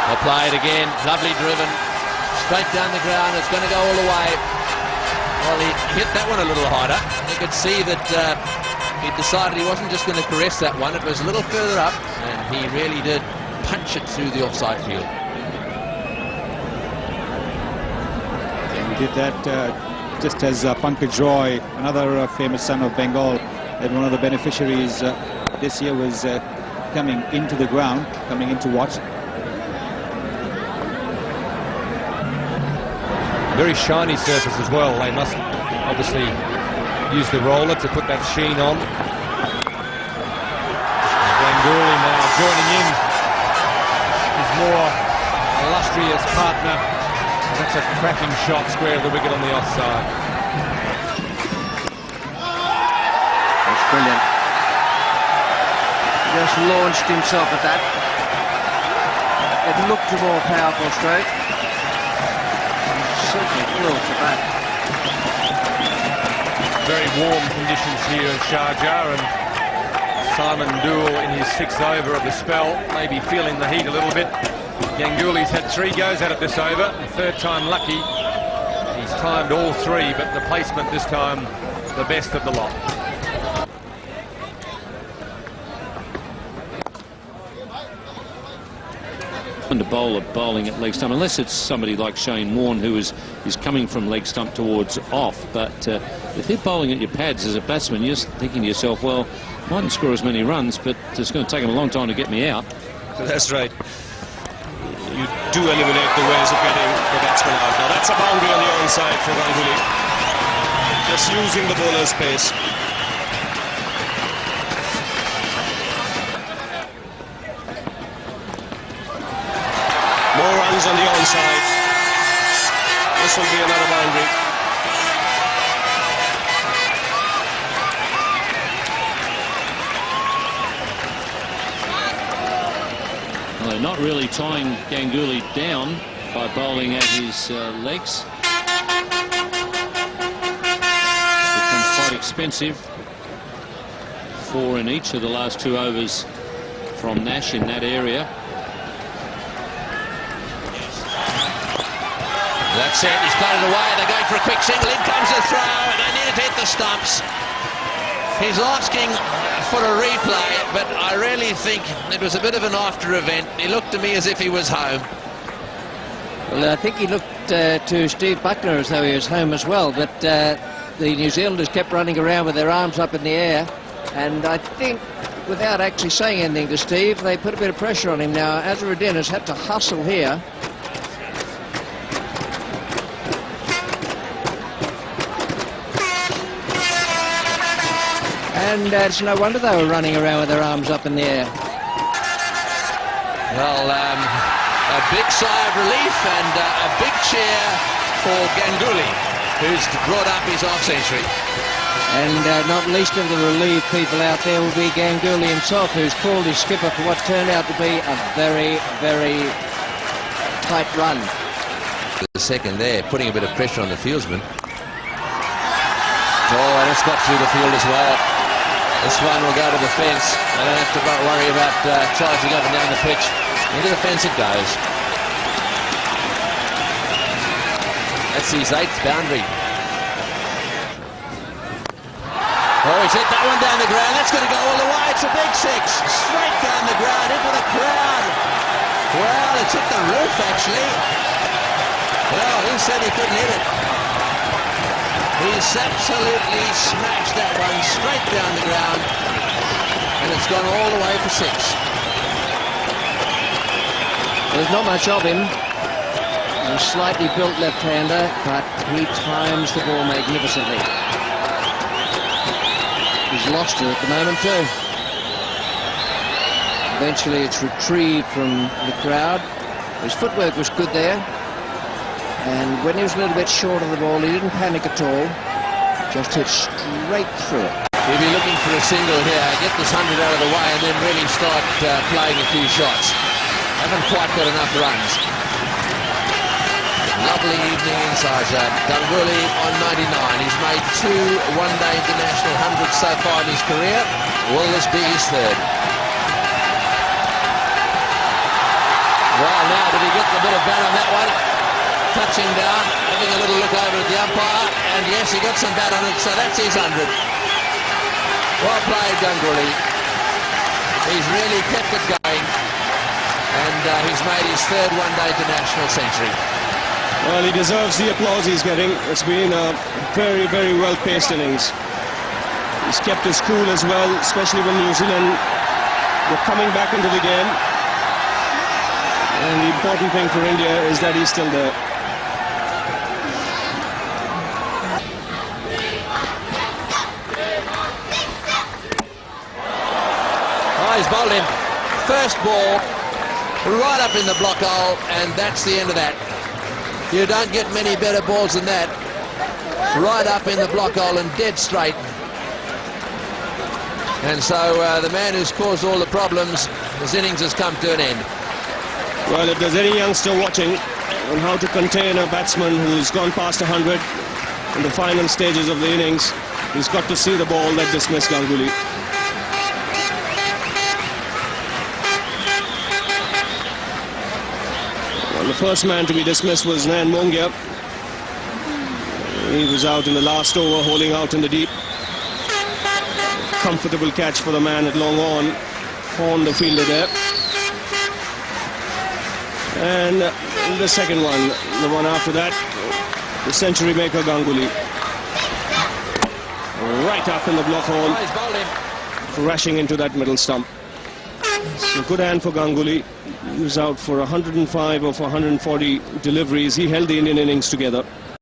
They'll play it again. Lovely driven. Straight down the ground. It's going to go all the way. Well, he hit that one a little harder. You could see that he decided he wasn't just going to caress that one. It was a little further up, and he really did punch it through the offside field. He did that just as Pankaj Roy, another famous son of Bengal, and one of the beneficiaries this year, was coming into the ground, coming in to watch. Very shiny surface as well. They must obviously use the roller to put that sheen on. Ganguly now joining in his more illustrious partner. That's a cracking shot, square of the wicket on the offside. That's brilliant. Just launched himself at that. It looked a more powerful stroke. Certainly flew off the bat. Very warm conditions here in Sharjah, and Simon Dool in his 6th over of the spell, maybe feeling the heat a little bit. Ganguly's had 3 goes at it this over, the 3rd time lucky. He's timed all 3, but the placement this time the best of the lot. And a bowler bowling at leg stump, unless it's somebody like Shane Warne who is coming from leg stump towards off. But if you're bowling at your pads as a batsman, you're thinking to yourself, well, I mightn't score as many runs, but it's going to take him a long time to get me out. That's right. You do eliminate the ways of getting the batsman out. Now that's a boundary on the onside for Ganguly. Just using the bowler's pace. More runs on the onside. This will be another boundary. Well, they're not really tying Ganguly down by bowling at his legs. Become quite expensive. 4 in each of the last 2 overs from Nash in that area. That's it, he's played it away, they're going for a quick single, in comes the throw, and they need it to hit the stumps. He's asking for a replay, but I really think it was a bit of an after event. He looked to me as if he was home. Well, I think he looked to Steve Buckner as though he was home as well, but the New Zealanders kept running around with their arms up in the air, and I think, without actually saying anything to Steve, they put a bit of pressure on him. Now, Azharuddin has had to hustle here. And it's no wonder they were running around with their arms up in the air. Well, a big sigh of relief and a big cheer for Ganguly, who's brought up his half-century. And not least of the relieved people out there will be Ganguly himself, who's called his skipper for what turned out to be a very, very tight run. The second there, putting a bit of pressure on the fieldsman. Oh, and it's got through the field as well. This one will go to the fence. They don't have to worry about charging up and down the pitch. Into the fence it goes. That's his 8th boundary. Oh, he's hit that one down the ground. That's going to go all the way. It's a big 6. Straight down the ground into the crowd. Well, it's hit the roof, actually. Well, who said he couldn't hit it? He's absolutely smashed that one straight down the ground, and it's gone all the way for 6. There's not much of him. A slightly built left-hander, but he times the ball magnificently. He's lost it at the moment too. Eventually it's retrieved from the crowd. His footwork was good there. And when he was a little bit short of the ball, he didn't panic at all. Just hit straight through it. He'll be looking for a single here, get this 100 out of the way, and then really start playing a few shots. Haven't quite got enough runs. Lovely evening in Sharjah. Ganguly on 99. He's made 2 one-day international hundreds so far in his career. Will this be his 3rd? Well, now did he he get the bit of bat on that one? Touching down, having a little look over at the umpire, and yes, he got some bat on it, so that's his 100. Well played, Ganguly. He's really kept it going, and he's made his third one-day international century. Well, he deserves the applause he's getting. It's been a very, very well-paced innings. He's kept his cool as well, especially when New Zealand were coming back into the game. And the important thing for India is that he's still there. Oh, he's bowled him. First ball, right up in the block hole, and that's the end of that. You don't get many better balls than that. Right up in the block hole and dead straight. And so the man who's caused all the problems, his innings has come to an end. Well, if there's any youngster watching on how to contain a batsman who's gone past 100 in the final stages of the innings, he's got to see the ball that dismissed Ganguly. Well, the first man to be dismissed was Nan Mongia. He was out in the last over, holding out in the deep. Comfortable catch for the man at long on the fielder there. And the second one, the one after that, the century maker Ganguly. Right up in the block hole, crashing into that middle stump. So good hand for Ganguly. He was out for 105 of 140 deliveries. He held the Indian innings together.